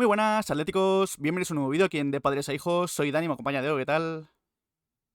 Muy buenas, atléticos. Bienvenidos a un nuevo vídeo aquí en De Padres a Hijos. Soy Dani, me acompaña Diego, ¿qué tal?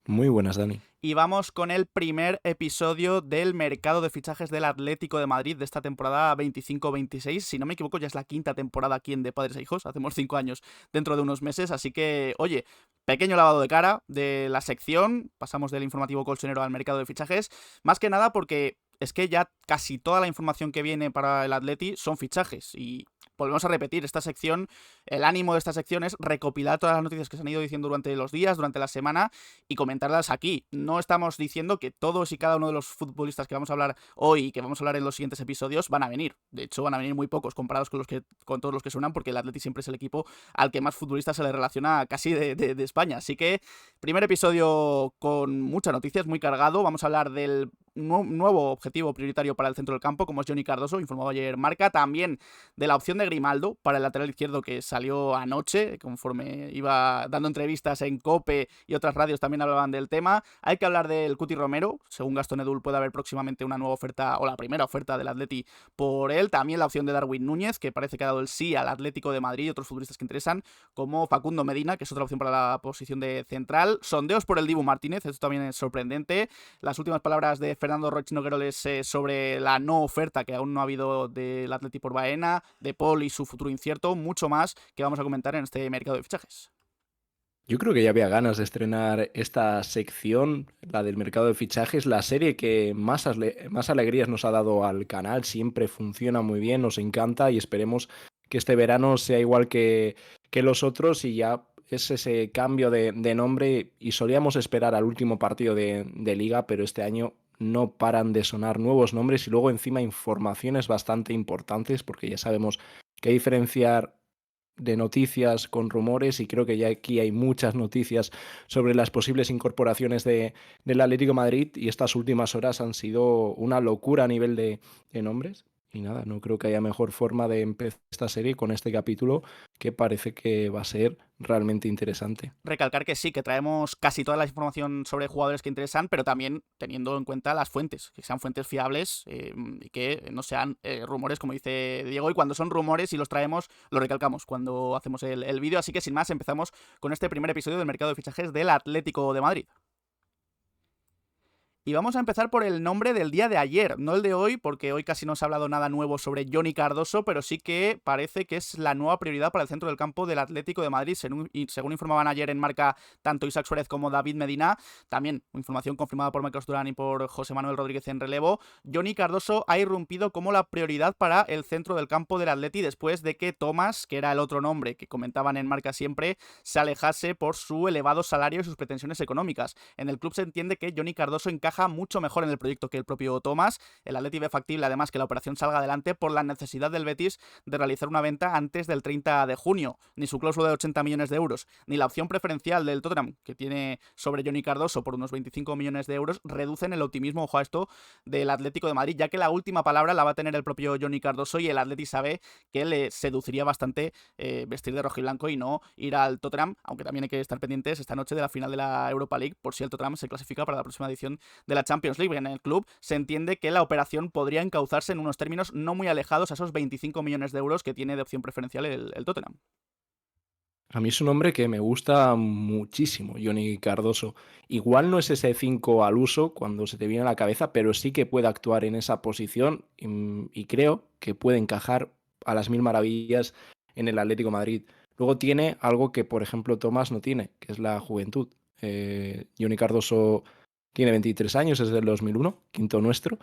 Muy buenas, Dani. Y vamos con el primer episodio del mercado de fichajes del Atlético de Madrid de esta temporada 25-26. Si no me equivoco, ya es la quinta temporada aquí en De Padres a Hijos. Hacemos 5 años dentro de unos meses. Así que, oye, pequeño lavado de cara de la sección. Pasamos del informativo colchonero al mercado de fichajes. Más que nada porque es que ya casi toda la información que viene para el Atleti son fichajes. Y volvemos a repetir, esta sección, el ánimo de esta sección es recopilar todas las noticias que se han ido diciendo durante los días, durante la semana y comentarlas aquí. No estamos diciendo que todos y cada uno de los futbolistas que vamos a hablar hoy y que vamos a hablar en los siguientes episodios van a venir. De hecho, van a venir muy pocos comparados con todos los que suenan, porque el Atleti siempre es el equipo al que más futbolistas se le relaciona casi de España. Así que, primer episodio con muchas noticias, muy cargado. Vamos a hablar del nuevo objetivo prioritario para el centro del campo, como es Johnny Cardoso, informaba ayer Marca. También de la opción de Grimaldo para el lateral izquierdo, que salió anoche, conforme iba dando entrevistas en COPE y otras radios también hablaban del tema. Hay que hablar del Cuti Romero. Según Gastón Edul, puede haber próximamente una nueva oferta, o la primera oferta del Atleti por él. También la opción de Darwin Núñez, que parece que ha dado el sí al Atlético de Madrid, y otros futbolistas que interesan, como Facundo Medina, que es otra opción para la posición de central. Sondeos por el Dibu Martínez, esto también es sorprendente. Las últimas palabras de Fernando Roig Nogueroles sobre la no oferta que aún no ha habido del Atleti por Baena, de Paul y su futuro incierto, mucho más que vamos a comentar en este mercado de fichajes. Yo creo que ya había ganas de estrenar esta sección, la del mercado de fichajes, la serie que más alegrías nos ha dado al canal. Siempre funciona muy bien, nos encanta y esperemos que este verano sea igual que los otros y ya es ese cambio de nombre. Y solíamos esperar al último partido de liga, pero este año no paran de sonar nuevos nombres y luego encima informaciones bastante importantes, porque ya sabemos que diferenciar de noticias con rumores, y creo que ya aquí hay muchas noticias sobre las posibles incorporaciones del Atlético de Madrid, y estas últimas horas han sido una locura a nivel de nombres. Y nada, no creo que haya mejor forma de empezar esta serie con este capítulo, que parece que va a ser realmente interesante. Recalcar que sí, que traemos casi toda la información sobre jugadores que interesan, pero también teniendo en cuenta las fuentes, que sean fuentes fiables y que no sean rumores, como dice Diego. Y cuando son rumores y los traemos, lo recalcamos cuando hacemos el vídeo. Así que sin más, empezamos con este primer episodio del mercado de fichajes del Atlético de Madrid. Y vamos a empezar por el nombre del día de ayer, no el de hoy, porque hoy casi no se ha hablado nada nuevo sobre Johnny Cardoso, pero sí que parece que es la nueva prioridad para el centro del campo del Atlético de Madrid, según informaban ayer en Marca tanto Isaac Suárez como David Medina. También información confirmada por Marcos Durán y por José Manuel Rodríguez en relevo. Johnny Cardoso ha irrumpido como la prioridad para el centro del campo del Atleti después de que Tomás, que era el otro nombre que comentaban en Marca siempre, se alejase por su elevado salario y sus pretensiones económicas. En el club se entiende que Johnny Cardoso encaja mucho mejor en el proyecto que el propio Tomás. El Atleti ve factible además que la operación salga adelante por la necesidad del Betis de realizar una venta antes del 30 de junio. Ni su cláusula de 80 millones de euros, ni la opción preferencial del Tottenham, que tiene sobre Johnny Cardoso por unos 25 millones de euros, reducen el optimismo, ojo a esto, del Atlético de Madrid, ya que la última palabra la va a tener el propio Johnny Cardoso, y el Atleti sabe que le seduciría bastante vestir de rojo y blanco y no ir al Tottenham, aunque también hay que estar pendientes esta noche de la final de la Europa League, por si el Tottenham se clasifica para la próxima edición de la Champions League. En el club se entiende que la operación podría encauzarse en unos términos no muy alejados a esos 25 millones de euros que tiene de opción preferencial el Tottenham. A mí es un hombre que me gusta muchísimo, Johnny Cardoso. Igual no es ese 5 al uso cuando se te viene a la cabeza, pero sí que puede actuar en esa posición y creo que puede encajar a las mil maravillas en el Atlético de Madrid. Luego tiene algo que, por ejemplo, Tomás no tiene, que es la juventud. Johnny Cardoso tiene 23 años, es del 2001, quinto nuestro,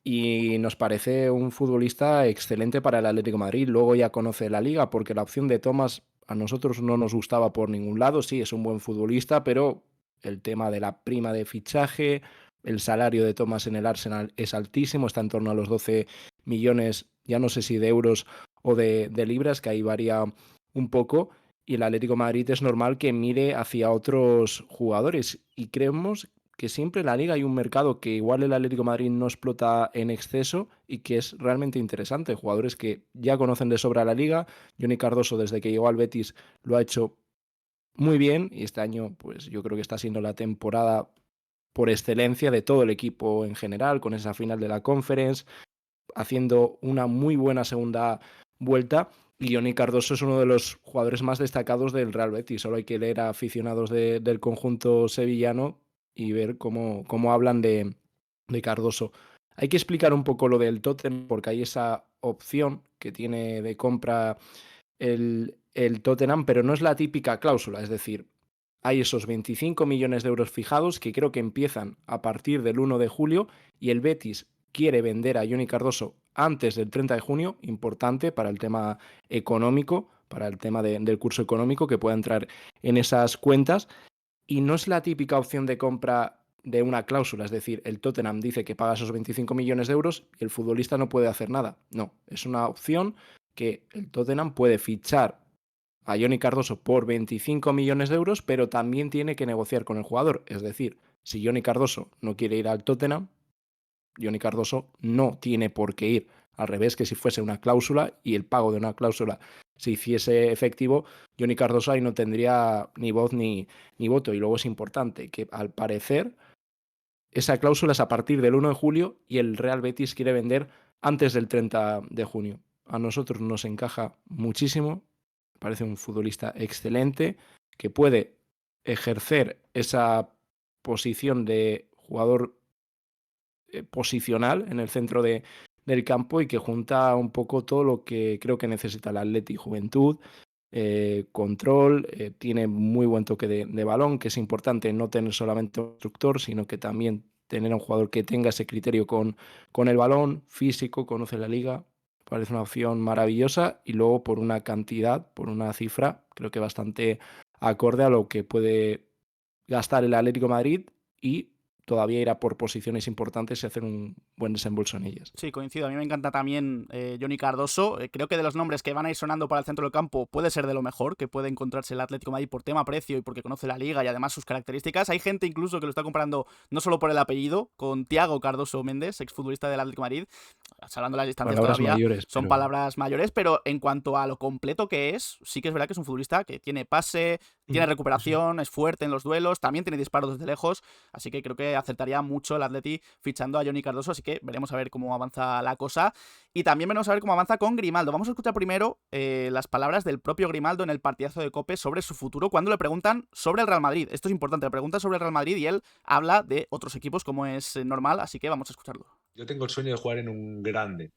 y nos parece un futbolista excelente para el Atlético de Madrid. Luego ya conoce la liga, porque la opción de Thomas a nosotros no nos gustaba por ningún lado. Sí, es un buen futbolista, pero el tema de la prima de fichaje, el salario de Thomas en el Arsenal es altísimo, está en torno a los 12 millones, ya no sé si de euros o de libras, que ahí varía un poco. Y el Atlético de Madrid es normal que mire hacia otros jugadores, y creemos que siempre en la liga hay un mercado que igual el Atlético de Madrid no explota en exceso y que es realmente interesante. Jugadores que ya conocen de sobra la liga. Johnny Cardoso, desde que llegó al Betis, lo ha hecho muy bien, y este año pues yo creo que está siendo la temporada por excelencia de todo el equipo en general, con esa final de la Conference, haciendo una muy buena segunda vuelta. Y Johnny Cardoso es uno de los jugadores más destacados del Real Betis. Solo hay que leer a aficionados del conjunto sevillano y ver cómo hablan de Cardoso. Hay que explicar un poco lo del Tottenham, porque hay esa opción que tiene de compra el Tottenham, pero no es la típica cláusula. Es decir, hay esos 25 millones de euros fijados que creo que empiezan a partir del 1 de julio y el Betis quiere vender a Johnny Cardoso antes del 30 de junio, importante para el tema económico, para el tema del curso económico que pueda entrar en esas cuentas. Y no es la típica opción de compra de una cláusula, es decir, el Tottenham dice que paga esos 25 millones de euros y el futbolista no puede hacer nada. No, es una opción que el Tottenham puede fichar a Johnny Cardoso por 25 millones de euros, pero también tiene que negociar con el jugador. Es decir, si Johnny Cardoso no quiere ir al Tottenham, Johnny Cardoso no tiene por qué ir. Al revés que si fuese una cláusula y el pago de una cláusula se hiciese efectivo, Johnny Cardoso ahí no tendría ni voz ni voto. Y luego es importante que al parecer esa cláusula es a partir del 1 de julio y el Real Betis quiere vender antes del 30 de junio. A nosotros nos encaja muchísimo, parece un futbolista excelente que puede ejercer esa posición de jugador posicional en el centro del campo y que junta un poco todo lo que creo que necesita el Atleti: juventud, control, tiene muy buen toque de balón, que es importante no tener solamente un constructor, sino que también tener a un jugador que tenga ese criterio con el balón, físico, conoce la liga. Parece una opción maravillosa y luego por una cantidad, por una cifra, creo que bastante acorde a lo que puede gastar el Atlético de Madrid y todavía irá por posiciones importantes y hacer un buen desembolso en ellas. Sí, coincido. A mí me encanta también Johnny Cardoso. Creo que de los nombres que van a ir sonando para el centro del campo puede ser de lo mejor que puede encontrarse el Atlético de Madrid por tema precio y porque conoce la liga y además sus características. Hay gente incluso que lo está comparando no solo por el apellido, con Thiago Cardoso Méndez, exfutbolista del Atlético de Madrid. Hablando de las distancias Palabras todavía mayores, son pero palabras mayores, pero en cuanto a lo completo que es, sí que es verdad que es un futbolista que tiene pase, tiene sí. recuperación, es fuerte en los duelos, también tiene disparos desde lejos, así que creo que acertaría mucho el Atleti fichando a Johnny Cardoso, así que veremos a ver cómo avanza la cosa. Y también veremos a ver cómo avanza con Grimaldo. Vamos a escuchar primero las palabras del propio Grimaldo en el partidazo de COPE sobre su futuro cuando le preguntan sobre el Real Madrid. Esto es importante, le preguntan sobre el Real Madrid y él habla de otros equipos como es normal, así que vamos a escucharlo. Yo tengo el sueño de jugar en un grande.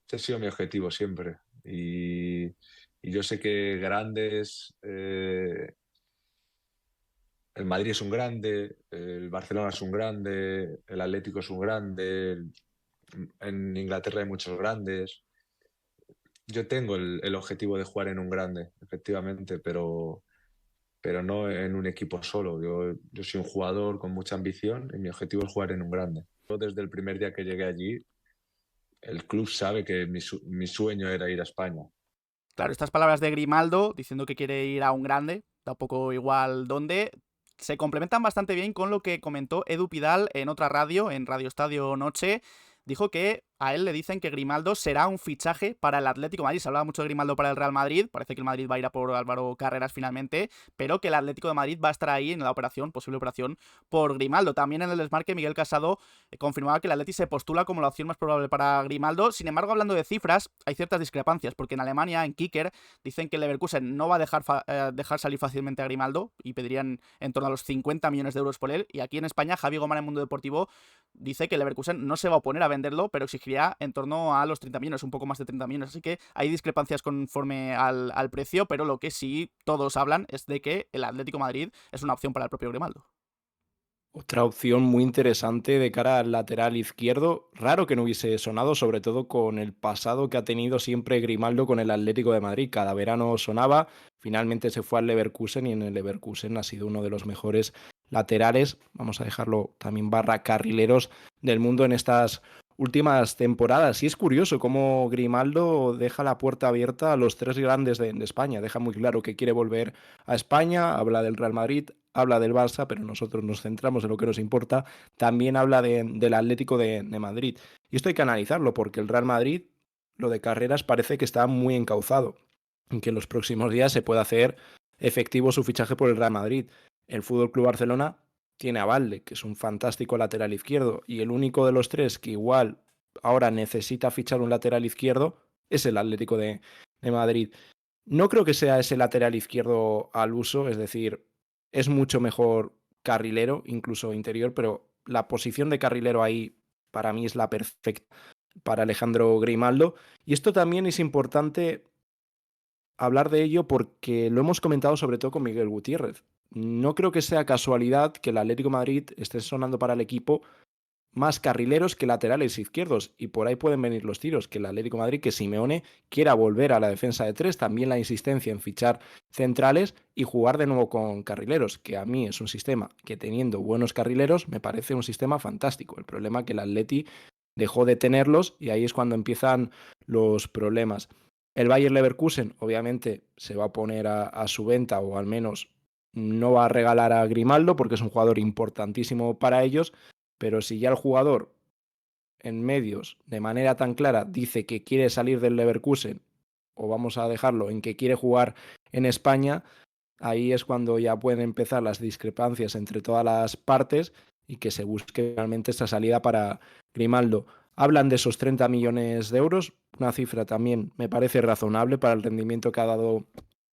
Ese ha sido mi objetivo siempre. Y yo sé que grandes, el Madrid es un grande, el Barcelona es un grande, el Atlético es un grande, en Inglaterra hay muchos grandes. Yo tengo el objetivo de jugar en un grande, efectivamente, pero no en un equipo solo. Yo soy un jugador con mucha ambición y mi objetivo es jugar en un grande. Yo desde el primer día que llegué allí, el club sabe que mi sueño era ir a España. Claro, estas palabras de Grimaldo diciendo que quiere ir a un grande, da un poco igual dónde, se complementan bastante bien con lo que comentó Edu Pidal en otra radio, en Radio Estadio Noche. Dijo que a él le dicen que Grimaldo será un fichaje para el Atlético de Madrid. Se hablaba mucho de Grimaldo para el Real Madrid. Parece que el Madrid va a ir a por Álvaro Carreras finalmente, pero que el Atlético de Madrid va a estar ahí en la operación, posible operación por Grimaldo. También en el desmarque Miguel Casado confirmaba que el Atlético se postula como la opción más probable para Grimaldo. Sin embargo, hablando de cifras, hay ciertas discrepancias, porque en Alemania, en Kicker, dicen que el Leverkusen no va a dejar salir fácilmente a Grimaldo y pedirían en torno a los 50 millones de euros por él. Y aquí en España, Javi Gomara en Mundo Deportivo dice que el Leverkusen no se va a oponer a venderlo, pero exigiría en torno a los 30 millones, un poco más de 30 millones. Así que hay discrepancias conforme al precio, pero lo que sí todos hablan es de que el Atlético de Madrid es una opción para el propio Grimaldo. Otra opción muy interesante de cara al lateral izquierdo, raro que no hubiese sonado, sobre todo con el pasado que ha tenido siempre Grimaldo con el Atlético de Madrid. Cada verano sonaba, finalmente se fue al Leverkusen y en el Leverkusen ha sido uno de los mejores laterales, vamos a dejarlo también barra carrileros del mundo en estas últimas temporadas. Y es curioso cómo Grimaldo deja la puerta abierta a los tres grandes de España, deja muy claro que quiere volver a España, habla del Real Madrid, habla del Barça, pero nosotros nos centramos en lo que nos importa. También habla del Atlético de Madrid. Y esto hay que analizarlo porque el Real Madrid, lo de Carreras, parece que está muy encauzado. En que en los próximos días se puede hacer efectivo su fichaje por el Real Madrid. El Fútbol Club Barcelona tiene a Valde, que es un fantástico lateral izquierdo. Y el único de los tres que igual ahora necesita fichar un lateral izquierdo es el Atlético de Madrid. No creo que sea ese lateral izquierdo al uso, es decir, es mucho mejor carrilero, incluso interior, pero la posición de carrilero ahí para mí es la perfecta para Alejandro Grimaldo. Y esto también es importante hablar de ello porque lo hemos comentado sobre todo con Miguel Gutiérrez. No creo que sea casualidad que el Atlético de Madrid esté sonando para el equipo más carrileros que laterales izquierdos, y por ahí pueden venir los tiros, que el Atlético de Madrid, que Simeone quiera volver a la defensa de tres, también la insistencia en fichar centrales y jugar de nuevo con carrileros, que a mí es un sistema que, teniendo buenos carrileros, me parece un sistema fantástico. El problema es que el Atleti dejó de tenerlos y ahí es cuando empiezan los problemas. El Bayer Leverkusen obviamente se va a poner a su venta, o al menos no va a regalar a Grimaldo porque es un jugador importantísimo para ellos, pero si ya el jugador en medios de manera tan clara dice que quiere salir del Leverkusen, o vamos a dejarlo en que quiere jugar en España, ahí es cuando ya pueden empezar las discrepancias entre todas las partes y que se busque realmente esta salida para Grimaldo. Hablan de esos 30 millones de euros, una cifra también me parece razonable para el rendimiento que ha dado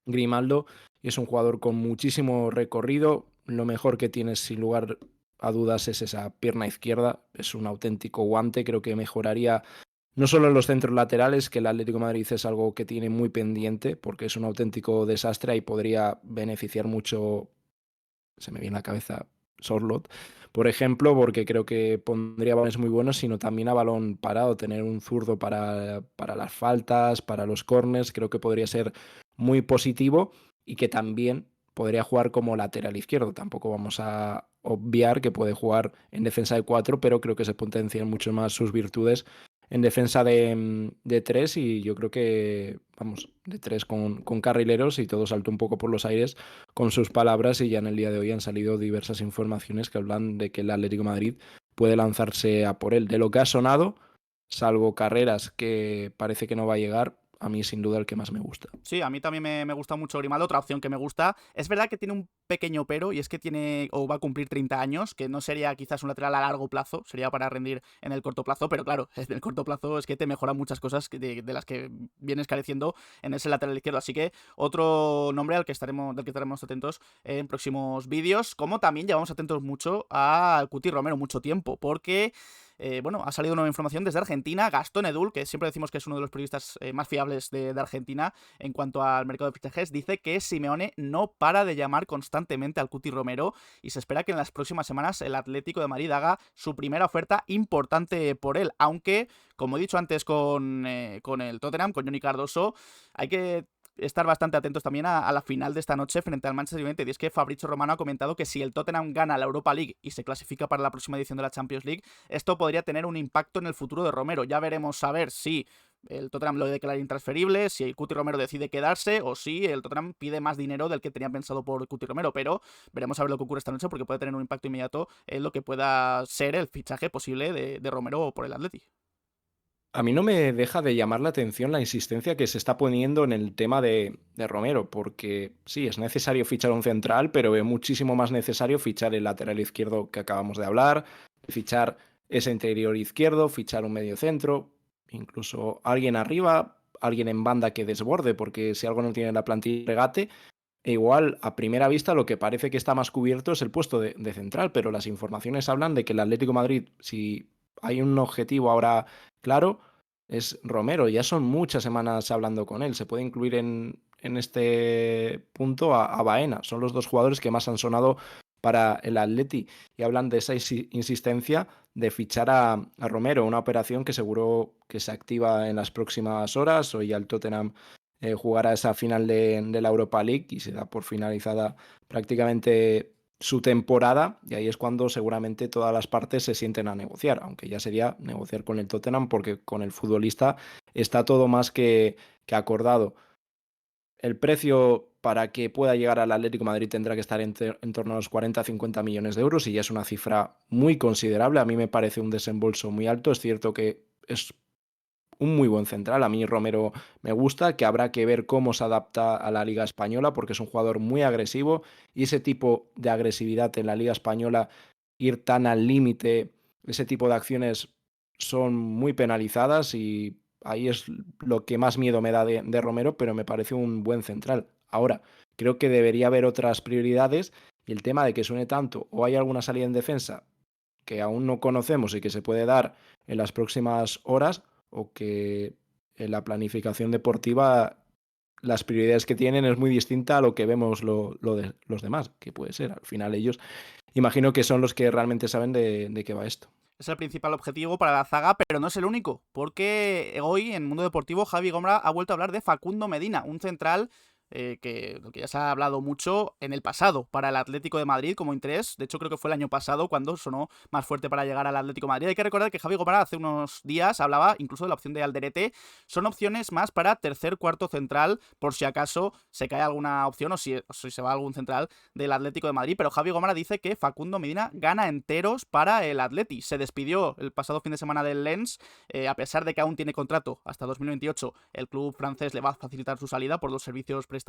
Grimaldo. Es un jugador con muchísimo recorrido, lo mejor que tiene sin lugar a dudas es esa pierna izquierda, es un auténtico guante, creo que mejoraría no solo en los centros laterales, que el Atlético de Madrid es algo que tiene muy pendiente, porque es un auténtico desastre y podría beneficiar mucho, se me viene a la cabeza, Sorlot, por ejemplo, porque creo que pondría balones muy buenos, sino también a balón parado, tener un zurdo para las faltas, para los corners, creo que podría ser muy positivo y que también podría jugar como lateral izquierdo. Tampoco vamos a obviar que puede jugar en defensa de 4, pero creo que se potencian mucho más sus virtudes en defensa de 3, y yo creo que, vamos, de 3 con carrileros, y todo saltó un poco por los aires con sus palabras, y ya en el día de hoy han salido diversas informaciones que hablan de que el Atlético de Madrid puede lanzarse a por él. De lo que ha sonado, salvo Carreras, que parece que no va a llegar, a mí sin duda el que más me gusta. Sí, a mí también me gusta mucho Grimaldo, otra opción que me gusta. Es verdad que tiene un pequeño pero, y es que tiene, o va a cumplir 30 años, que no sería quizás un lateral a largo plazo, sería para rendir en el corto plazo, pero claro, en el corto plazo es que te mejora muchas cosas de las que vienes careciendo en ese lateral izquierdo. Así que otro nombre del que estaremos atentos en próximos vídeos, como también llevamos atentos mucho a Cuti Romero mucho tiempo, porque bueno, ha salido nueva información desde Argentina. Gastón Edul, que siempre decimos que es uno de los periodistas más fiables de Argentina en cuanto al mercado de fichajes, dice que Simeone no para de llamar constantemente al Cuti Romero y se espera que en las próximas semanas el Atlético de Madrid haga su primera oferta importante por él, aunque, como he dicho antes con el Tottenham, con Johnny Cardoso, hay que estar bastante atentos también a la final de esta noche frente al Manchester United. Y es que Fabrizio Romano ha comentado que si el Tottenham gana la Europa League y se clasifica para la próxima edición de la Champions League, esto podría tener un impacto en el futuro de Romero. Ya veremos a ver si el Tottenham lo declara intransferible, si el Cuti Romero decide quedarse o si el Tottenham pide más dinero del que tenía pensado por Cuti Romero, pero veremos a ver lo que ocurre esta noche porque puede tener un impacto inmediato en lo que pueda ser el fichaje posible de Romero por el Atleti. A mí no me deja de llamar la atención la insistencia que se está poniendo en el tema de Romero, porque sí, es necesario fichar un central, pero es muchísimo más necesario fichar el lateral izquierdo que acabamos de hablar, fichar ese interior izquierdo, fichar un medio centro, incluso alguien arriba, alguien en banda que desborde, porque si algo no tiene la plantilla regate, e igual a primera vista lo que parece que está más cubierto es el puesto de central, pero las informaciones hablan de que el Atlético de Madrid, si hay un objetivo ahora claro, es Romero. Ya son muchas semanas hablando con él. Se puede incluir en este punto a Baena. Son los dos jugadores que más han sonado para el Atleti, y hablan de esa insistencia de fichar a Romero, una operación que seguro que se activa en las próximas horas. Hoy ya el Tottenham jugará esa final de la Europa League y se da por finalizada prácticamente su temporada, y ahí es cuando seguramente todas las partes se sienten a negociar, aunque ya sería negociar con el Tottenham porque con el futbolista está todo más que acordado. El precio para que pueda llegar al Atlético de Madrid tendrá que estar en torno a los 40-50 millones de euros, y ya es una cifra muy considerable. A mí me parece un desembolso muy alto. Es cierto que es un muy buen central. A mí Romero me gusta, que habrá que ver cómo se adapta a la Liga Española, porque es un jugador muy agresivo, y ese tipo de agresividad en la Liga Española, ir tan al límite, ese tipo de acciones son muy penalizadas, y ahí es lo que más miedo me da de Romero, pero me parece un buen central. Ahora, creo que debería haber otras prioridades y el tema de que suene tanto o hay alguna salida en defensa que aún no conocemos y que se puede dar en las próximas horas, o que en la planificación deportiva las prioridades que tienen es muy distinta a lo que vemos lo de los demás, que puede ser. Al final ellos imagino que son los que realmente saben de qué va esto. Es el principal objetivo para la zaga, pero no es el único, porque hoy en Mundo Deportivo Javi Gómez ha vuelto a hablar de Facundo Medina, un central lo que ya se ha hablado mucho en el pasado para el Atlético de Madrid como interés. De hecho, creo que fue el año pasado cuando sonó más fuerte para llegar al Atlético de Madrid. Hay que recordar que Javi Gómez hace unos días hablaba incluso de la opción de Alderete. Son opciones más para tercer, cuarto central, por si acaso se cae alguna opción o si se va algún central del Atlético de Madrid. Pero Javi Gómez dice que Facundo Medina gana enteros para el Atleti. Se despidió el pasado fin de semana del Lens. A pesar de que aún tiene contrato hasta 2028, el club francés le va a facilitar su salida por los servicios prestados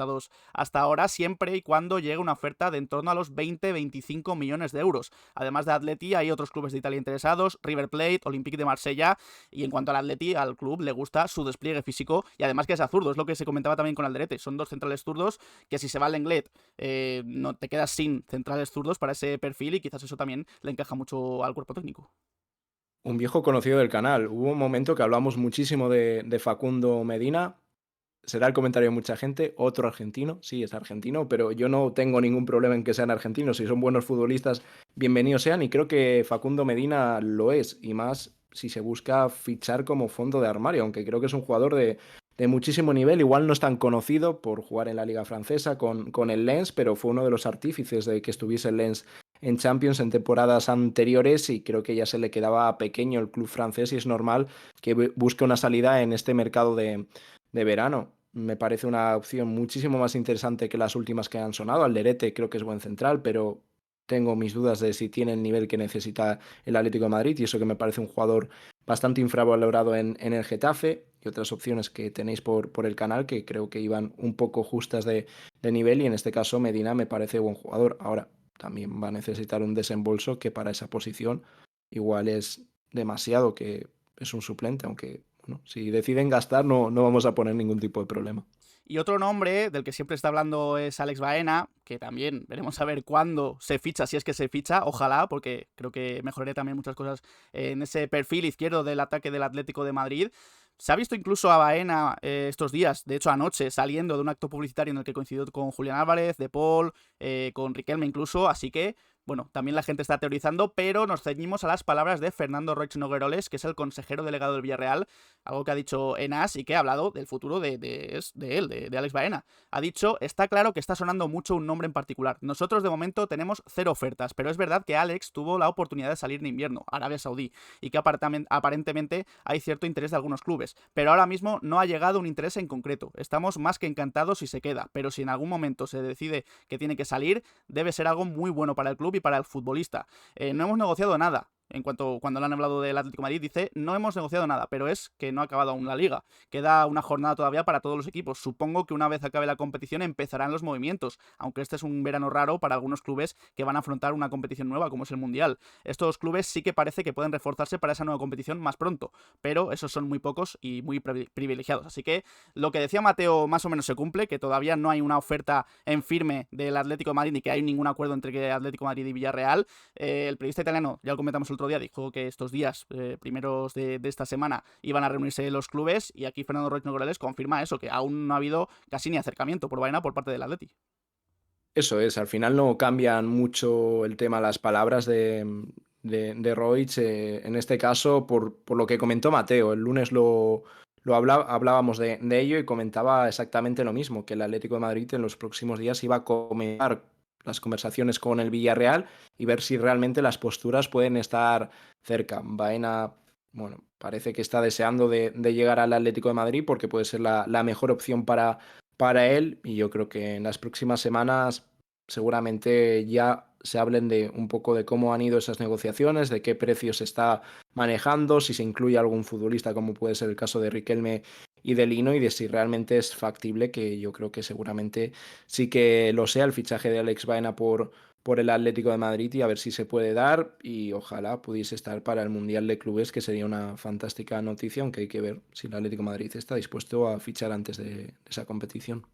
hasta ahora, siempre y cuando llegue una oferta de en torno a los 20-25 millones de euros. Además de Atleti, hay otros clubes de Italia interesados, River Plate, Olympique de Marsella, y en cuanto al Atleti, al club le gusta su despliegue físico y además que es zurdo, es lo que se comentaba también con Alderete. Son dos centrales zurdos que si se va al Lenglet no te quedas sin centrales zurdos para ese perfil y quizás eso también le encaja mucho al cuerpo técnico. Un viejo conocido del canal. Hubo un momento que hablamos muchísimo de Facundo Medina. Será el comentario de mucha gente, otro argentino, sí, es argentino, pero yo no tengo ningún problema en que sean argentinos. Si son buenos futbolistas, bienvenidos sean, y creo que Facundo Medina lo es, y más si se busca fichar como fondo de armario, aunque creo que es un jugador de muchísimo nivel. Igual no es tan conocido por jugar en la liga francesa con el Lens, pero fue uno de los artífices de que estuviese el Lens en Champions en temporadas anteriores, y creo que ya se le quedaba pequeño el club francés y es normal que busque una salida en este mercado de verano. Me parece una opción muchísimo más interesante que las últimas que han sonado. Alderete creo que es buen central, pero tengo mis dudas de si tiene el nivel que necesita el Atlético de Madrid, y eso que me parece un jugador bastante infravalorado en el Getafe, y otras opciones que tenéis por el canal que creo que iban un poco justas de nivel, y en este caso Medina me parece buen jugador. Ahora, también va a necesitar un desembolso que para esa posición igual es demasiado, que es un suplente, aunque bueno, si deciden gastar no vamos a poner ningún tipo de problema. Y otro nombre del que siempre está hablando es Alex Baena, que también veremos a ver cuándo se ficha, si es que se ficha, ojalá, porque creo que mejoraré también muchas cosas en ese perfil izquierdo del ataque del Atlético de Madrid. Se ha visto incluso a Baena estos días, de hecho anoche, saliendo de un acto publicitario en el que coincidió con Julián Álvarez, De Paul, con Riquelme incluso, así que bueno, también la gente está teorizando, pero nos ceñimos a las palabras de Fernando Roig Nogueroles, que es el consejero delegado del Villarreal, algo que ha dicho Enas y que ha hablado del futuro de él, de Alex Baena. Ha dicho, está claro que está sonando mucho un nombre en particular. Nosotros de momento tenemos 0 ofertas, pero es verdad que Alex tuvo la oportunidad de salir en invierno, Arabia Saudí, y que aparentemente hay cierto interés de algunos clubes, pero ahora mismo no ha llegado un interés en concreto. Estamos más que encantados si se queda, pero si en algún momento se decide que tiene que salir, debe ser algo muy bueno para el club y para el futbolista. No hemos negociado nada. Cuando le han hablado del Atlético de Madrid, dice, no hemos negociado nada, pero es que no ha acabado aún la liga. Queda una jornada todavía para todos los equipos. Supongo que una vez acabe la competición empezarán los movimientos, aunque este es un verano raro para algunos clubes que van a afrontar una competición nueva, como es el Mundial. Estos clubes sí que parece que pueden reforzarse para esa nueva competición más pronto, pero esos son muy pocos y muy privilegiados. Así que lo que decía Mateo más o menos se cumple, que todavía no hay una oferta en firme del Atlético de Madrid ni que hay ningún acuerdo entre Atlético de Madrid y Villarreal. El periodista italiano, ya lo comentamos el otro día, dijo que estos días primeros de esta semana iban a reunirse los clubes, y aquí Fernando Roig Nogueroles confirma eso, que aún no ha habido casi ni acercamiento por Baena por parte del Atleti. Eso es, al final no cambian mucho el tema, las palabras de Roig, en este caso, por lo que comentó Mateo. El lunes hablábamos de ello y comentaba exactamente lo mismo, que el Atlético de Madrid en los próximos días iba a comenzar las conversaciones con el Villarreal y ver si realmente las posturas pueden estar cerca. Baena, bueno, parece que está deseando de llegar al Atlético de Madrid porque puede ser la mejor opción para él, y yo creo que en las próximas semanas seguramente ya se hablen de un poco de cómo han ido esas negociaciones, de qué precio se está manejando, si se incluye algún futbolista como puede ser el caso de Riquelme y de Lino, y de si realmente es factible, que yo creo que seguramente sí que lo sea, el fichaje de Alex Baena por el Atlético de Madrid, y a ver si se puede dar, y ojalá pudiese estar para el Mundial de Clubes, que sería una fantástica noticia, aunque hay que ver si el Atlético de Madrid está dispuesto a fichar antes de esa competición.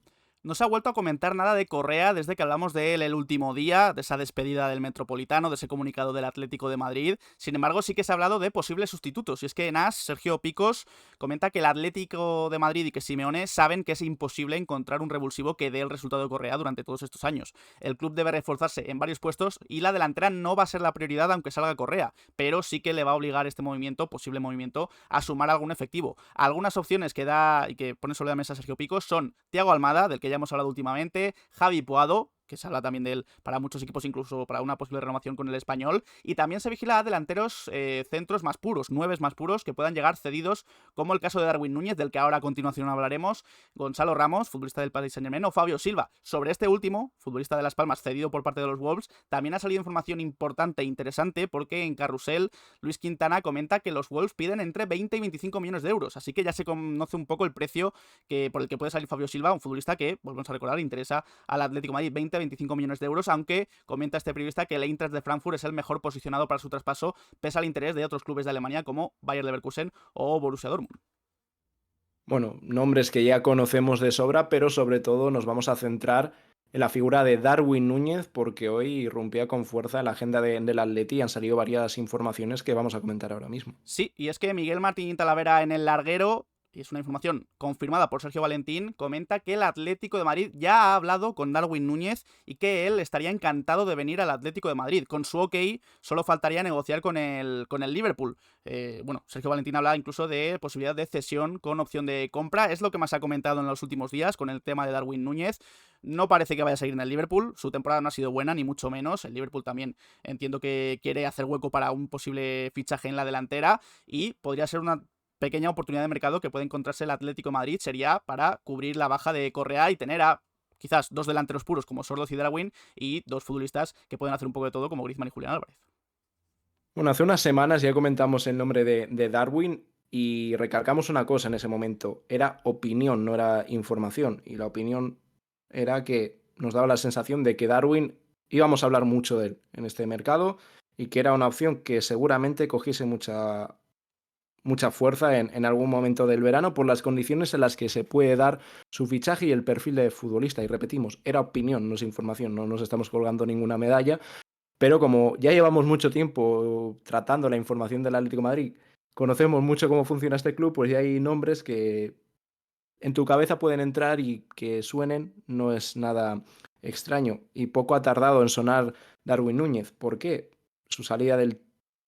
No se ha vuelto a comentar nada de Correa desde que hablamos de él el último día, de esa despedida del Metropolitano, de ese comunicado del Atlético de Madrid. Sin embargo, sí que se ha hablado de posibles sustitutos. Y es que en AS, Sergio Picos comenta que el Atlético de Madrid y que Simeone saben que es imposible encontrar un revulsivo que dé el resultado de Correa durante todos estos años. El club debe reforzarse en varios puestos y la delantera no va a ser la prioridad aunque salga Correa, pero sí que le va a obligar este movimiento, posible movimiento, a sumar algún efectivo. Algunas opciones que da y que pone sobre la mesa Sergio Picos son Thiago Almada, del que ya hemos hablado últimamente, Javi Puado, que se habla también de él para muchos equipos, incluso para una posible renovación con el Español, y también se vigila a delanteros centros más puros, nueves más puros, que puedan llegar cedidos, como el caso de Darwin Núñez, del que ahora a continuación hablaremos, Gonzalo Ramos, futbolista del Paris Saint-Germain, o Fabio Silva. Sobre este último, futbolista de Las Palmas, cedido por parte de los Wolves, también ha salido información importante e interesante, porque en Carrusel, Luis Quintana comenta que los Wolves piden entre 20 y 25 millones de euros, así que ya se conoce un poco el precio por el que puede salir Fabio Silva, un futbolista que, volvemos a recordar, interesa al Atlético de Madrid, 20-25 millones de euros, aunque comenta este periodista que el Eintracht de Frankfurt es el mejor posicionado para su traspaso, pese al interés de otros clubes de Alemania como Bayer Leverkusen o Borussia Dortmund. Bueno, nombres que ya conocemos de sobra, pero sobre todo nos vamos a centrar en la figura de Darwin Núñez, porque hoy irrumpía con fuerza en la agenda del Atleti y han salido varias informaciones que vamos a comentar ahora mismo. Sí, y es que Miguel Martín Talavera en el larguero, y es una información confirmada por Sergio Valentín, comenta que el Atlético de Madrid ya ha hablado con Darwin Núñez y que él estaría encantado de venir al Atlético de Madrid. Con su ok, solo faltaría negociar con el Liverpool. Bueno, Sergio Valentín habla incluso de posibilidad de cesión con opción de compra. Es lo que más ha comentado en los últimos días con el tema de Darwin Núñez. No parece que vaya a seguir en el Liverpool. Su temporada no ha sido buena, ni mucho menos. El Liverpool también entiendo que quiere hacer hueco para un posible fichaje en la delantera y podría ser una pequeña oportunidad de mercado que puede encontrarse el Atlético de Madrid, sería para cubrir la baja de Correa y tener a quizás dos delanteros puros como Sorloth y Darwin y dos futbolistas que pueden hacer un poco de todo como Griezmann y Julián Álvarez. Bueno, hace unas semanas ya comentamos el nombre de Darwin y recalcamos una cosa en ese momento. Era opinión, no era información. Y la opinión era que nos daba la sensación de que Darwin íbamos a hablar mucho de él en este mercado y que era una opción que seguramente cogiese mucha fuerza en algún momento del verano por las condiciones en las que se puede dar su fichaje y el perfil de futbolista. Y repetimos, era opinión, no es información, no nos estamos colgando ninguna medalla, pero como ya llevamos mucho tiempo tratando la información del Atlético de Madrid, conocemos mucho cómo funciona este club, pues ya hay nombres que en tu cabeza pueden entrar y que suenen, no es nada extraño. Y poco ha tardado en sonar Darwin Núñez. ¿Por qué? Su salida del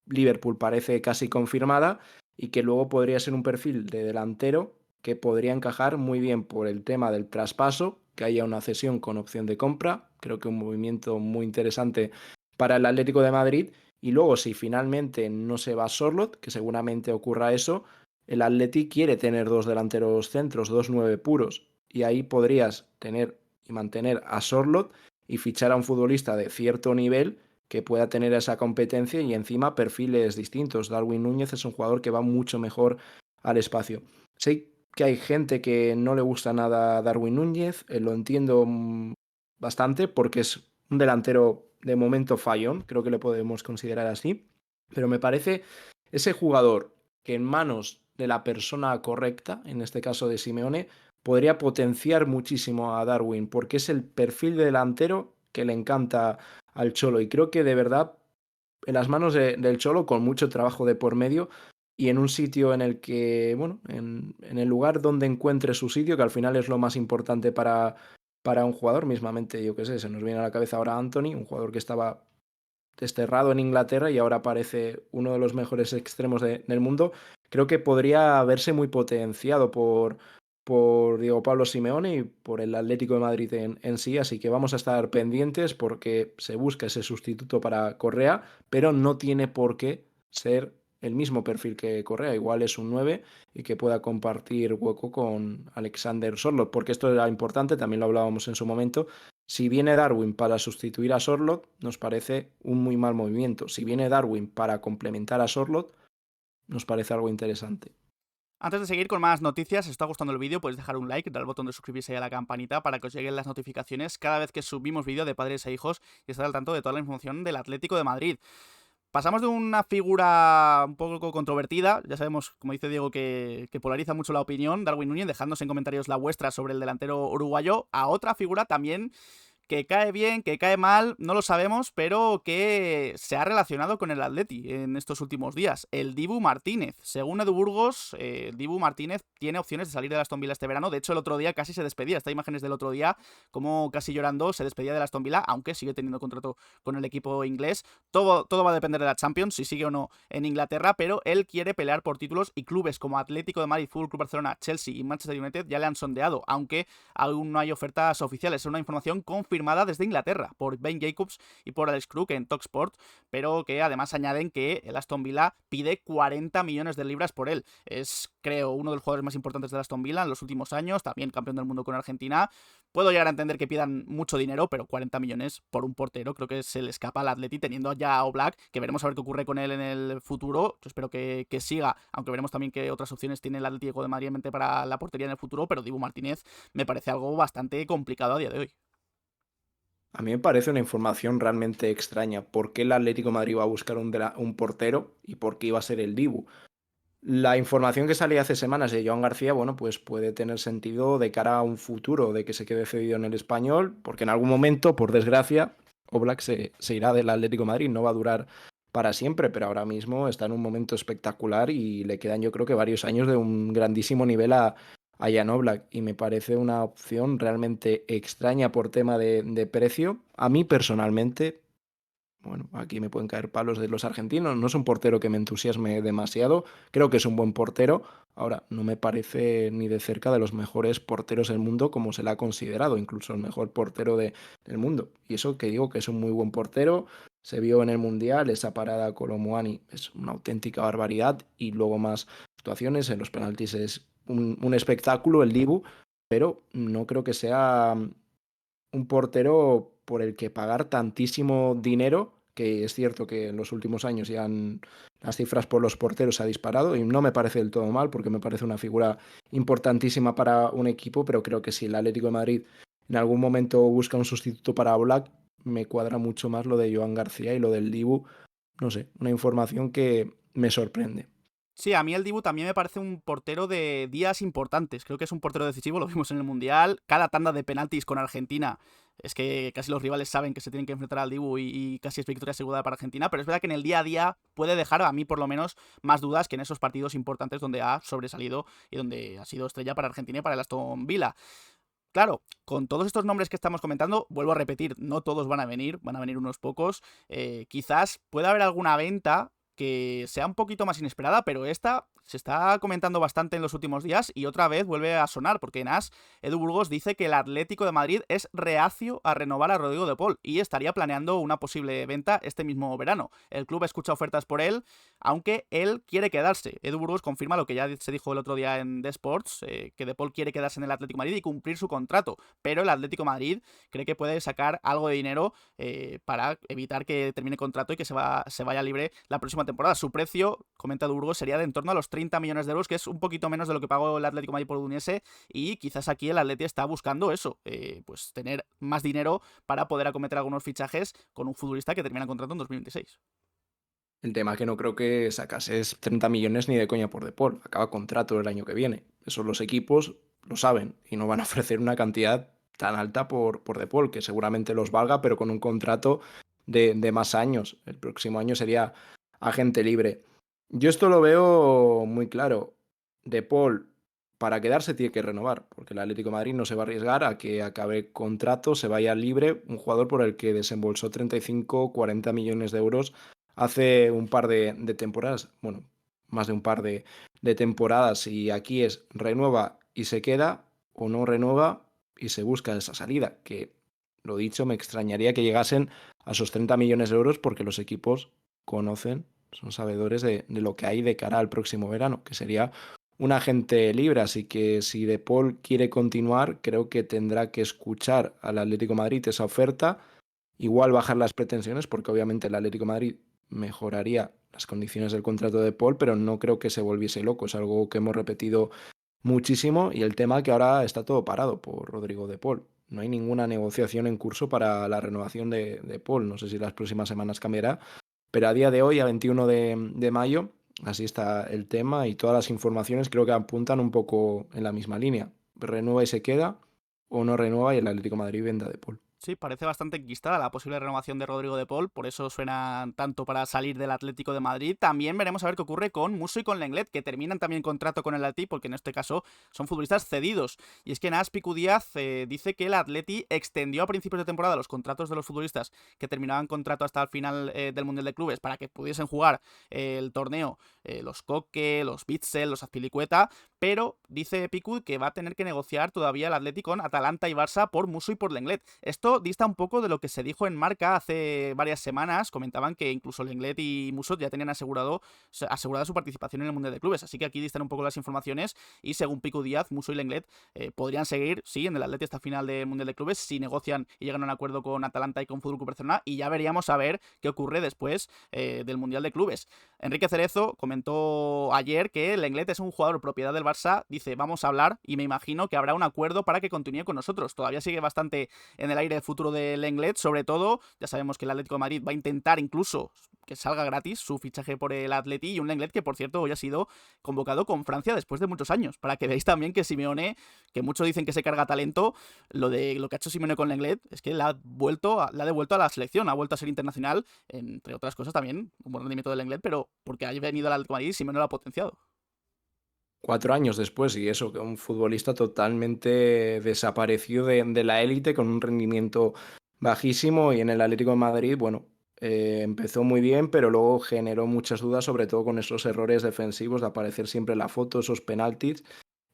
Liverpool parece casi confirmada y que luego podría ser un perfil de delantero que podría encajar muy bien por el tema del traspaso, que haya una cesión con opción de compra. Creo que un movimiento muy interesante para el Atlético de Madrid. Y luego, si finalmente no se va Sorloth, que seguramente ocurra eso, el Atleti quiere tener dos delanteros centros, dos 9 puros, y ahí podrías tener y mantener a Sorloth y fichar a un futbolista de cierto nivel que pueda tener esa competencia y encima perfiles distintos. Darwin Núñez es un jugador que va mucho mejor al espacio. Sé que hay gente que no le gusta nada a Darwin Núñez, lo entiendo bastante porque es un delantero de momento fallón, creo que le podemos considerar así, pero me parece ese jugador que en manos de la persona correcta, en este caso de Simeone, podría potenciar muchísimo a Darwin, porque es el perfil de delantero que le encanta al Cholo. Y creo que de verdad, en las manos del Cholo, con mucho trabajo de por medio, y en un sitio en el que, bueno, en el lugar donde encuentre su sitio, que al final es lo más importante para un jugador, mismamente, yo qué sé, se nos viene a la cabeza ahora Anthony, un jugador que estaba desterrado en Inglaterra y ahora parece uno de los mejores extremos del mundo. Creo que podría verse muy potenciado por Diego Pablo Simeone y por el Atlético de Madrid en sí, así que vamos a estar pendientes porque se busca ese sustituto para Correa, pero no tiene por qué ser el mismo perfil que Correa, igual es un 9 y que pueda compartir hueco con Alexander Sorloth, porque esto era importante, también lo hablábamos en su momento. Si viene Darwin para sustituir a Sorloth, nos parece un muy mal movimiento. Si viene Darwin para complementar a Sorloth, nos parece algo interesante. Antes de seguir con más noticias, si os está gustando el vídeo, podéis dejar un like, dar al botón de suscribirse y a la campanita para que os lleguen las notificaciones cada vez que subimos vídeo de padres e hijos y estar al tanto de toda la información del Atlético de Madrid. Pasamos de una figura un poco controvertida, ya sabemos, como dice Diego, que polariza mucho la opinión, Darwin Núñez, dejándonos en comentarios la vuestra sobre el delantero uruguayo, a otra figura también que cae bien, que cae mal, no lo sabemos, pero que se ha relacionado con el Atleti en estos últimos días. El Dibu Martínez. Según Edu Burgos, Dibu Martínez tiene opciones de salir de Aston Villa este verano. De hecho, el otro día casi se despedía. Esta imagen es del otro día, como casi llorando se despedía de Aston Villa, aunque sigue teniendo contrato con el equipo inglés. Todo va a depender de la Champions, si sigue o no en Inglaterra, pero él quiere pelear por títulos y clubes como Atlético de Madrid, Fútbol Club Barcelona, Chelsea y Manchester United ya le han sondeado, aunque aún no hay ofertas oficiales. Es una información confirmada desde Inglaterra por Ben Jacobs y por Alex Crook en Talksport, pero que además añaden que el Aston Villa pide 40 millones de libras por él. Es, creo, uno de los jugadores más importantes del Aston Villa en los últimos años, también campeón del mundo con Argentina. Puedo llegar a entender que pidan mucho dinero, pero 40 millones por un portero creo que se le escapa al Atleti, teniendo ya a Oblak, que veremos a ver qué ocurre con él en el futuro. Yo espero que siga, aunque veremos también qué otras opciones tiene el Atlético de Madrid en mente para la portería en el futuro, pero Dibu Martínez me parece algo bastante complicado a día de hoy. A mí me parece una información realmente extraña. ¿Por qué el Atlético de Madrid va a buscar un portero y por qué iba a ser el Dibu? La información que salía hace semanas de Joan García, bueno, pues puede tener sentido de cara a un futuro, de que se quede cedido en el Español, porque en algún momento, por desgracia, Oblak se irá del Atlético de Madrid, no va a durar para siempre, pero ahora mismo está en un momento espectacular y le quedan yo creo que varios años de un grandísimo nivel a Jan Oblak y me parece una opción realmente extraña por tema de precio. A mí personalmente, bueno, aquí me pueden caer palos de los argentinos. No es un portero que me entusiasme demasiado. Creo que es un buen portero. Ahora, no me parece ni de cerca de los mejores porteros del mundo como se le ha considerado, incluso el mejor portero del mundo. Y eso que digo que es un muy buen portero. Se vio en el Mundial, esa parada a Colomuani es una auténtica barbaridad. Y luego más actuaciones en los penaltis es un espectáculo el Dibu, pero no creo que sea un portero por el que pagar tantísimo dinero, que es cierto que en los últimos años las cifras por los porteros se ha disparado y no me parece del todo mal porque me parece una figura importantísima para un equipo, pero creo que si el Atlético de Madrid en algún momento busca un sustituto para Oblak, me cuadra mucho más lo de Joan García y lo del Dibu, no sé, una información que me sorprende. Sí, a mí el Dibu también me parece un portero de días importantes. Creo que es un portero decisivo, lo vimos en el Mundial. Cada tanda de penaltis con Argentina, es que casi los rivales saben que se tienen que enfrentar al Dibu y casi es victoria asegurada para Argentina. Pero es verdad que en el día a día puede dejar, a mí por lo menos, más dudas que en esos partidos importantes donde ha sobresalido y donde ha sido estrella para Argentina y para el Aston Villa. Claro, con todos estos nombres que estamos comentando, vuelvo a repetir, no todos van a venir unos pocos. Quizás pueda haber alguna venta que sea un poquito más inesperada, pero esta se está comentando bastante en los últimos días y otra vez vuelve a sonar, porque en AS, Edu Burgos dice que el Atlético de Madrid es reacio a renovar a Rodrigo de Paul y estaría planeando una posible venta este mismo verano. El club escucha ofertas por él, aunque él quiere quedarse. Edu Burgos confirma lo que ya se dijo el otro día en The Sports, que De Paul quiere quedarse en el Atlético de Madrid y cumplir su contrato, pero el Atlético de Madrid cree que puede sacar algo de dinero para evitar que termine contrato y que se vaya libre la próxima temporada. Su precio, comenta Edu Burgos, sería de en torno a los 30 millones de euros, que es un poquito menos de lo que pagó el Atlético de Madrid por Udinese, y quizás aquí el Atleti está buscando eso, pues tener más dinero para poder acometer algunos fichajes con un futbolista que termina contrato en 2026. El tema es que no creo que sacases 30 millones ni de coña por De Paul. Acaba contrato el año que viene. Eso los equipos lo saben y no van a ofrecer una cantidad tan alta por De Paul, que seguramente los valga, pero con un contrato de más años. El próximo año sería agente libre. Yo esto lo veo muy claro. De Paul, para quedarse, tiene que renovar, porque el Atlético de Madrid no se va a arriesgar a que acabe contrato, se vaya libre un jugador por el que desembolsó 35, 40 millones de euros hace un par de temporadas, bueno, más de un par de temporadas, y aquí es renueva y se queda, o no renueva y se busca esa salida, que lo dicho, me extrañaría que llegasen a esos 30 millones de euros porque los equipos conocen, son sabedores de lo que hay de cara al próximo verano, que sería un agente libre, así que si De Paul quiere continuar, creo que tendrá que escuchar al Atlético de Madrid esa oferta, igual bajar las pretensiones, porque obviamente el Atlético de Madrid mejoraría las condiciones del contrato de Paul, pero no creo que se volviese loco. Es algo que hemos repetido muchísimo y el tema que ahora está todo parado por Rodrigo de Paul. No hay ninguna negociación en curso para la renovación de Paul. No sé si las próximas semanas cambiará, pero a día de hoy, a 21 de mayo, así está el tema y todas las informaciones creo que apuntan un poco en la misma línea. Renueva y se queda, o no renueva y el Atlético de Madrid venda de Paul. Sí, parece bastante enquistada la posible renovación de Rodrigo de Paul, por eso suena tanto para salir del Atlético de Madrid. También veremos a ver qué ocurre con Musso y con Lenglet, que terminan también contrato con el Atleti, porque en este caso son futbolistas cedidos. Y es que Nas Picu Díaz dice que el Atleti extendió a principios de temporada los contratos de los futbolistas que terminaban contrato hasta el final del Mundial de Clubes para que pudiesen jugar el torneo los Coque, los Bitzel, los Azpilicueta, pero dice Picu que va a tener que negociar todavía el Atleti con Atalanta y Barça por Musso y por Lenglet. Esto dista un poco de lo que se dijo en Marca hace varias semanas. Comentaban que incluso Lenglet y Musso ya tenían asegurada su participación en el Mundial de Clubes. Así que aquí distan un poco las informaciones y según Pico Díaz, Musso y Lenglet podrían seguir, sí, en el Atleti hasta final del Mundial de Clubes si negocian y llegan a un acuerdo con Atalanta y con Fútbol Club Barcelona, y ya veríamos a ver qué ocurre después del Mundial de Clubes. Enrique Cerezo comentó ayer que Lenglet es un jugador propiedad del Barça. Dice, vamos a hablar y me imagino que habrá un acuerdo para que continúe con nosotros. Todavía sigue bastante en el aire el futuro de Lenglet, sobre todo, ya sabemos que el Atlético de Madrid va a intentar incluso que salga gratis su fichaje por el Atleti, y un Lenglet que por cierto hoy ha sido convocado con Francia después de muchos años, para que veáis también que Simeone, que muchos dicen que se carga talento, lo que ha hecho Simeone con Lenglet es que la ha devuelto a la selección, ha vuelto a ser internacional, entre otras cosas también, un buen rendimiento de Lenglet, pero porque ha venido al Atlético de Madrid y Simeone lo ha potenciado. 4 años después, y eso, que un futbolista totalmente desaparecido de la élite, con un rendimiento bajísimo, y en el Atlético de Madrid, bueno, empezó muy bien, pero luego generó muchas dudas, sobre todo con esos errores defensivos de aparecer siempre en la foto, esos penaltis,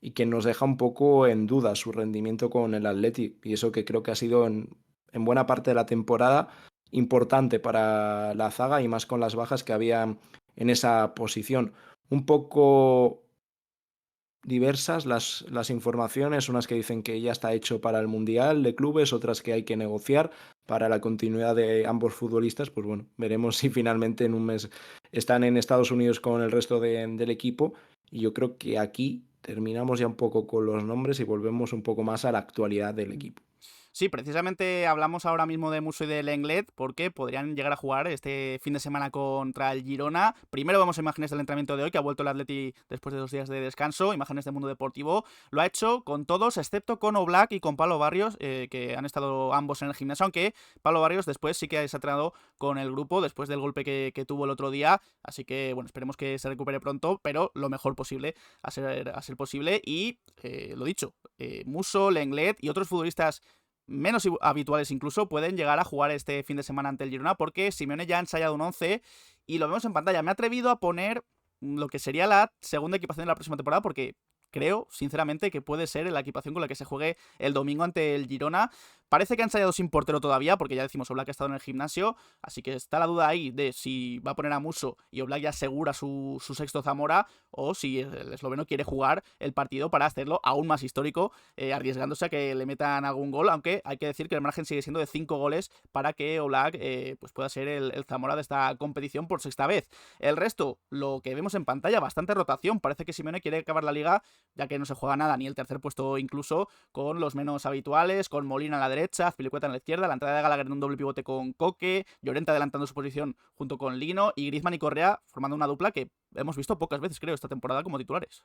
y que nos deja un poco en duda su rendimiento con el Atleti, y eso que creo que ha sido en buena parte de la temporada importante para la zaga, y más con las bajas que había en esa posición. Un poco diversas las informaciones, unas que dicen que ya está hecho para el Mundial de Clubes, otras que hay que negociar para la continuidad de ambos futbolistas. Pues bueno, veremos si finalmente en un mes están en Estados Unidos con el resto del equipo, y yo creo que aquí terminamos ya un poco con los nombres y volvemos un poco más a la actualidad del equipo. Sí, precisamente hablamos ahora mismo de Musso y de Lenglet porque podrían llegar a jugar este fin de semana contra el Girona. Primero vamos a imágenes del entrenamiento de hoy, que ha vuelto el Atleti después de 2 días de descanso, imágenes del Mundo Deportivo. Lo ha hecho con todos, excepto con Oblak y con Pablo Barrios, que han estado ambos en el gimnasio, aunque Pablo Barrios después sí que se ha entrenado con el grupo después del golpe que tuvo el otro día. Así que, bueno, esperemos que se recupere pronto, pero lo mejor posible a ser posible. Y, lo dicho, Musso, Lenglet y otros futbolistas menos habituales incluso pueden llegar a jugar este fin de semana ante el Girona, porque Simeone ya ha ensayado un 11 y lo vemos en pantalla. Me he atrevido a poner lo que sería la segunda equipación de la próxima temporada, porque creo, sinceramente, que puede ser la equipación con la que se juegue el domingo ante el Girona. Parece que ha ensayado sin portero todavía, porque ya decimos Oblak ha estado en el gimnasio, así que está la duda ahí de si va a poner a Musso y Oblak ya asegura su sexto Zamora, o si el esloveno quiere jugar el partido para hacerlo aún más histórico, arriesgándose a que le metan algún gol, aunque hay que decir que el margen sigue siendo de 5 goles para que Oblak pues pueda ser el Zamora de esta competición por sexta vez. El resto, lo que vemos en pantalla, bastante rotación. Parece que Simeone quiere acabar la liga, ya que no se juega nada, ni el tercer puesto incluso, con los menos habituales, con Molina a la derecha, Azpilicueta en la izquierda, la entrada de Gallagher en un doble pivote con Coque, Llorente adelantando su posición junto con Lino, y Griezmann y Correa formando una dupla que hemos visto pocas veces, creo, esta temporada como titulares.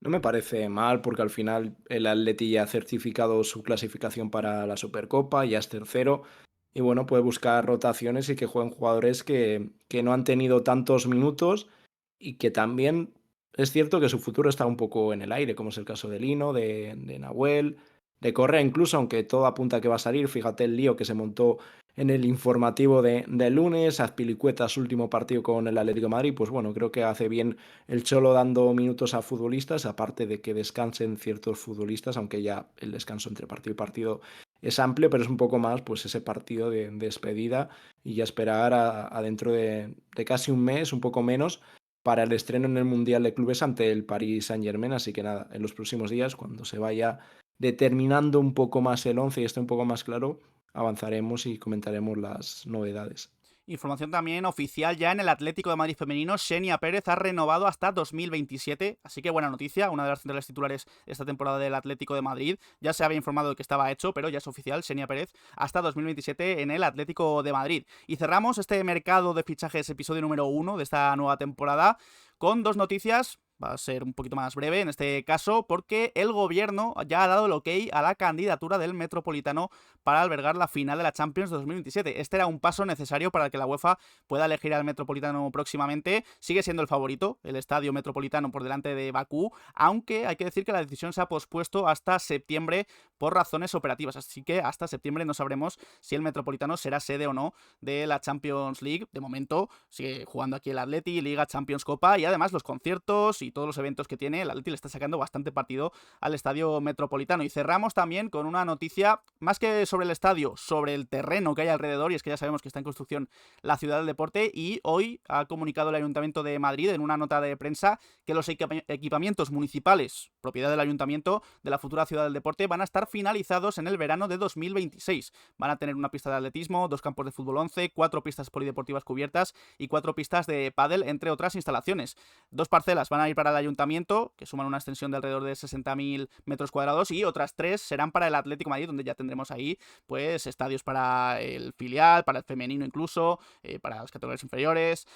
No me parece mal, porque al final el Atleti ya ha certificado su clasificación para la Supercopa, ya es tercero, y bueno, puede buscar rotaciones y que jueguen jugadores que no han tenido tantos minutos, y que también es cierto que su futuro está un poco en el aire, como es el caso de Lino, de Nahuel, de Correa incluso, aunque todo apunta a que va a salir. Fíjate el lío que se montó en el informativo de lunes, Azpilicueta su último partido con el Atlético de Madrid. Pues bueno, creo que hace bien el Cholo dando minutos a futbolistas, aparte de que descansen ciertos futbolistas, aunque ya el descanso entre partido y partido es amplio, pero es un poco más pues ese partido de despedida, y ya esperar a dentro de casi un mes, un poco menos, para el estreno en el Mundial de Clubes ante el Paris Saint-Germain. Así que nada, en los próximos días, cuando se vaya determinando un poco más el 11 y esté un poco más claro, avanzaremos y comentaremos las novedades. Información también oficial ya en el Atlético de Madrid femenino. Xenia Pérez ha renovado hasta 2027, así que buena noticia, una de las centrales titulares esta temporada del Atlético de Madrid. Ya se había informado de que estaba hecho, pero ya es oficial, Xenia Pérez hasta 2027 en el Atlético de Madrid. Y cerramos este mercado de fichajes, episodio número 1 de esta nueva temporada, con dos noticias. Va a ser un poquito más breve en este caso, porque el gobierno ya ha dado el ok a la candidatura del Metropolitano para albergar la final de la Champions 2027. Este era un paso necesario para que la UEFA pueda elegir al Metropolitano próximamente. Sigue siendo el favorito, el estadio Metropolitano, por delante de Bakú, aunque hay que decir que la decisión se ha pospuesto hasta septiembre por razones operativas, así que hasta septiembre no sabremos si el Metropolitano será sede o no de la Champions League. De momento sigue jugando aquí el Atleti, Liga, Champions, Copa, y además los conciertos y todos los eventos que tiene, el Atleti le está sacando bastante partido al estadio Metropolitano. Y cerramos también con una noticia, más que sobre el estadio, sobre el terreno que hay alrededor, y es que ya sabemos que está en construcción la Ciudad del Deporte, y hoy ha comunicado el Ayuntamiento de Madrid en una nota de prensa que los equipamientos municipales, propiedad del Ayuntamiento de la futura Ciudad del Deporte, van a estar finalizados en el verano de 2026. Van a tener una pista de atletismo, 2 campos de fútbol 11, 4 pistas polideportivas cubiertas y 4 pistas de pádel, entre otras instalaciones. 2 parcelas van a ir para el Ayuntamiento, que suman una extensión de alrededor de 60.000 metros cuadrados, y otras 3 serán para el Atlético de Madrid, donde ya tendremos ahí pues estadios para el filial, para el femenino incluso, para las categorías inferiores,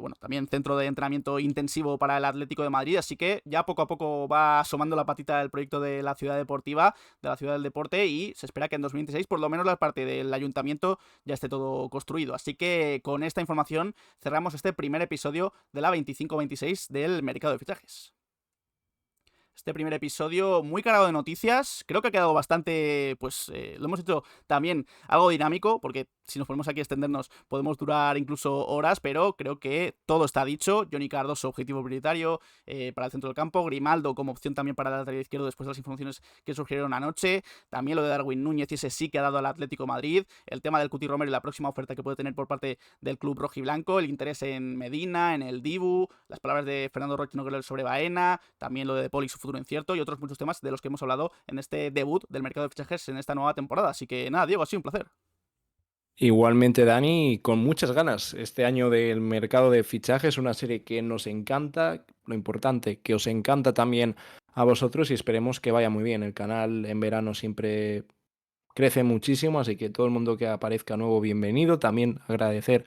bueno, también centro de entrenamiento intensivo para el Atlético de Madrid, así que ya poco a poco va asomando la patita del proyecto de la ciudad deportiva, de la ciudad del deporte, y se espera que en 2026 por lo menos la parte del Ayuntamiento ya esté todo construido. Así que con esta información cerramos este primer episodio de la 25-26 del mercado de fichajes. Este primer episodio muy cargado de noticias, creo que ha quedado bastante, pues lo hemos hecho también algo dinámico, porque si nos ponemos aquí a extendernos podemos durar incluso horas, pero creo que todo está dicho. Johnny Cardoso, objetivo prioritario para el centro del campo, Grimaldo como opción también para el lateral izquierdo después de las informaciones que surgieron anoche, también lo de Darwin Núñez, y ese sí que ha dado al Atlético de Madrid, el tema del Cuti Romero y la próxima oferta que puede tener por parte del club rojiblanco, el interés en Medina, en el Dibu, las palabras de Fernando Roche Noguera sobre Baena, también lo de Poli y su futuro incierto, y otros muchos temas de los que hemos hablado en este debut del mercado de fichajes en esta nueva temporada. Así que nada, Diego, ha sido un placer. Igualmente, Dani, con muchas ganas. Este año del mercado de fichajes, una serie que nos encanta, lo importante, que os encanta también a vosotros, y esperemos que vaya muy bien. El canal en verano siempre crece muchísimo, así que todo el mundo que aparezca nuevo, bienvenido. También agradecer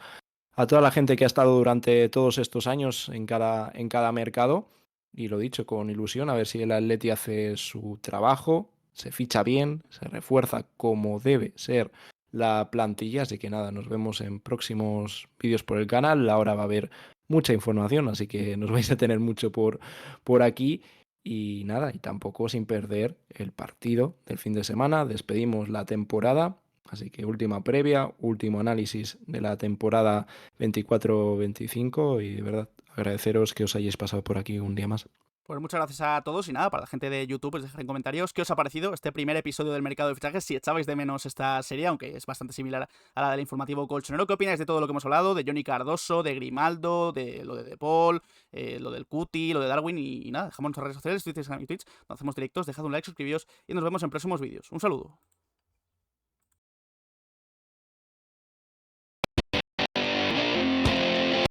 a toda la gente que ha estado durante todos estos años en cada mercado, y lo dicho, con ilusión, a ver si el Atleti hace su trabajo, se ficha bien, se refuerza como debe ser la plantilla. Así que nada, nos vemos en próximos vídeos por el canal. Ahora va a haber mucha información, así que nos vais a tener mucho por aquí. Y nada, y tampoco sin perder el partido del fin de semana. Despedimos la temporada, así que última previa, último análisis de la temporada 24-25, y de verdad agradeceros que os hayáis pasado por aquí un día más. Pues muchas gracias a todos, y nada, para la gente de YouTube, pues dejar en comentarios qué os ha parecido este primer episodio del mercado de fichajes, si echabais de menos esta serie, aunque es bastante similar a la del informativo colchonero. ¿Qué opináis de todo lo que hemos hablado? De Johnny Cardoso, de Grimaldo, de lo de Paul, lo del Cuti, lo de Darwin, y nada, dejamos nuestras redes sociales, Twitter, Instagram y Twitch, nos hacemos directos, dejad un like, suscribíos y nos vemos en próximos vídeos. Un saludo.